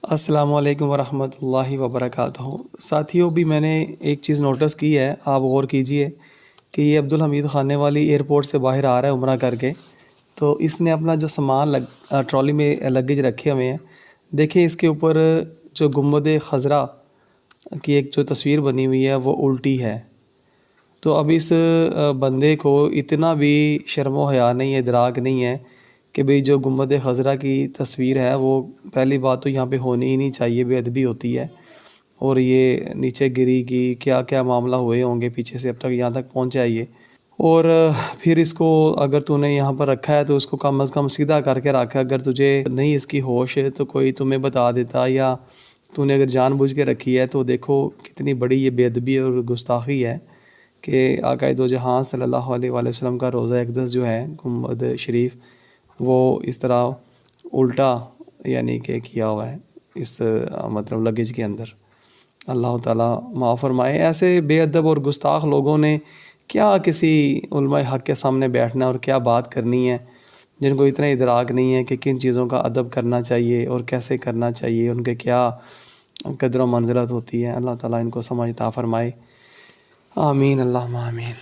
السلام علیکم ورحمۃ اللہ وبرکاتہ۔ ساتھیوں، بھی میں نے ایک چیز نوٹس کی ہے، آپ غور کیجئے کہ یہ عبدالحمید خانے والی ایئرپورٹ سے باہر آ رہا ہے عمرہ کر کے، تو اس نے اپنا جو سامان ٹرالی میں لگیج رکھے ہوئے ہیں، دیکھیں اس کے اوپر جو گنبد خضرا کی ایک جو تصویر بنی ہوئی ہے وہ الٹی ہے۔ تو اب اس بندے کو اتنا بھی شرم و حیا نہیں ہے، ادراک نہیں ہے کہ بھئی جو گنبد خضرا کی تصویر ہے وہ پہلی بات تو یہاں پہ ہونی ہی نہیں چاہیے، بے ادبی ہوتی ہے، اور یہ نیچے گری کی کیا کیا معاملہ ہوئے ہوں گے پیچھے سے اب تک یہاں تک پہنچا ہے یہ۔ اور پھر اس کو اگر تو نے یہاں پر رکھا ہے تو اس کو کم از کم سیدھا کر کے رکھا، اگر تجھے نہیں اس کی ہوش ہے تو کوئی تمہیں بتا دیتا، یا تو نے اگر جان بوجھ کے رکھی ہے تو دیکھو کتنی بڑی یہ بے ادبی اور گستاخی ہے کہ آقا دو جہاں صلی اللہ علیہ وآلہ وسلم کا روضہ اقدس جو ہے گنبد شریف، وہ اس طرح الٹا یعنی کہ کیا ہوا ہے اس مطلب لگیج کے اندر۔ اللہ تعالیٰ معاف فرمائے۔ ایسے بے ادب اور گستاخ لوگوں نے کیا کسی علماء حق کے سامنے بیٹھنا اور کیا بات کرنی ہے، جن کو اتنا ادراک نہیں ہے کہ کن چیزوں کا ادب کرنا چاہیے اور کیسے کرنا چاہیے، ان کے کیا قدر و منزلت ہوتی ہے۔ اللہ تعالیٰ ان کو سمجھ عطا فرمائے، آمین اللہم آمین۔